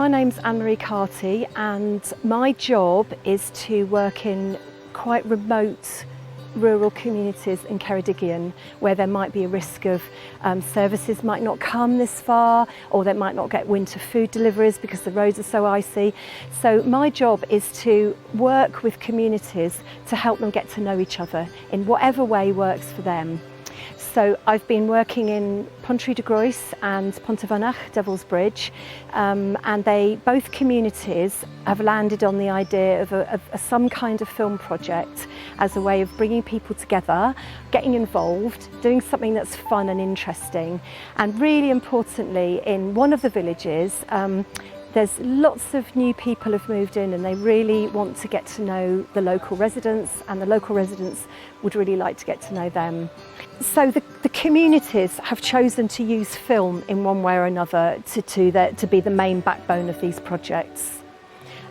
My name's Anne-Marie Carty and my job is to work in quite remote rural communities in Ceredigion where there might be a risk of services might not come this far, or they might not get winter food deliveries because the roads are so icy. So my job is to work with communities to help them get to know each other in whatever way works for them. So I've been working in Pontio'r and Pontio'r, Devil's Bridge, and both communities have landed on the idea of some kind of film project as a way of bringing people together, getting involved, doing something that's fun and interesting. And really importantly, in one of the villages, there's lots of new people have moved in and they really want to get to know the local residents, and the local residents would really like to get to know them. So the communities have chosen to use film in one way or another to be the main backbone of these projects.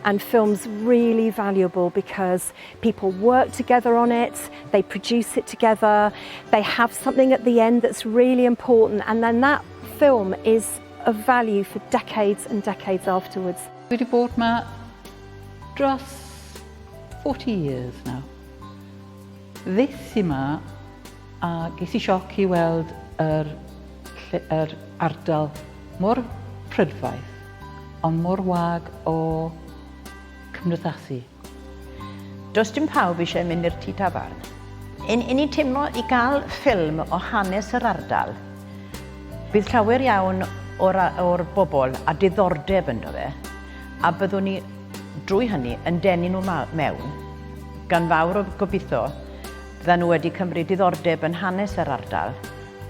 And film's really valuable because people work together on it, they produce it together, they have something at the end that's really important, and then that film is of value for decades and decades afterwards. Dwi wedi bod yma dros 40 years now. This yma, a ges I sioc I weld yr ardal mor prydfaith, ond mor wag o cymdeithasu. Does dim pawb eisiau mynd i'r tŷ tafarn. Un i teimlo I gael ffilm o hanes yr ardal, bydd llawer iawn o'r bobl a diddordeb ynddo fe, a byddwn ni drwy hynny yn denu nhw mewn, gan fawr o gobeithio fyddan nhw wedi cymryd diddordeb yn hanes yr ardal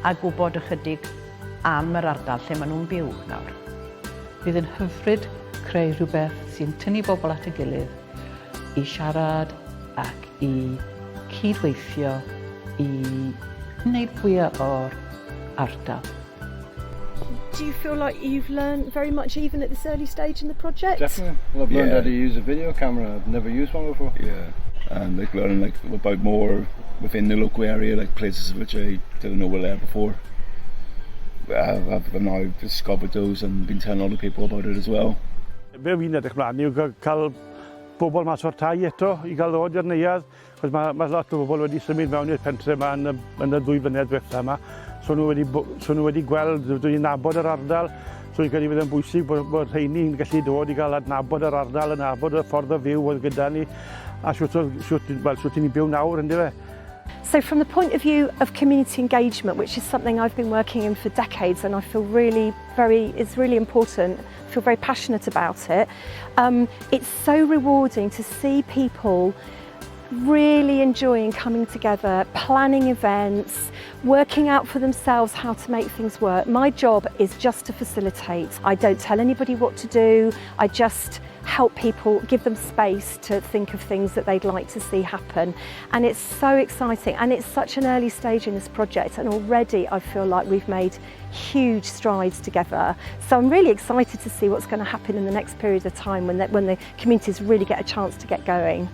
a gwybod ychydig am yr ardal lle maen nhw'n byw nawr. Bydd yn hyfryd creu rhywbeth sy'n tynnu bobl at ei gilydd I siarad ac I cydweithio I wneud fwyaf o'r ardal. Do you feel like you've learned very much even at this early stage in the project? Definitely. Well, I've learned how to use a video camera. I've never used one before. Yeah, and like learning like about more within the local area, like places which I didn't know were there before. I've now discovered those and been telling other people about it as well. Be fi'n edrych mlaen yw cael bobl mas o'r tai eto I gael ddod i'r neuadd, achos mae lot o bobl wedi symud mewn i'r pentre yma yn y 2 blynedd diwetha yma. So nhw wedi gweld, dwi'n nabod yr ardal, so I credu bydd yn bwysig bod rheini'n gallu dod I gael adnabod yr ardal, adnabod y ffordd o fyw oedd gyda ni, a sŵt ni'n byw nawr, ynddi fe? So from the point of view of community engagement, which is something I've been working in for decades and I feel it's really important, I feel very passionate about it, it's so rewarding to see people really enjoying coming together, planning events, working out for themselves how to make things work. My job is just to facilitate. I don't tell anybody what to do, I just help people, give them space to think of things that they'd like to see happen. And it's so exciting, and it's such an early stage in this project, and already I feel like we've made huge strides together. So I'm really excited to see what's going to happen in the next period of time when the communities really get a chance to get going.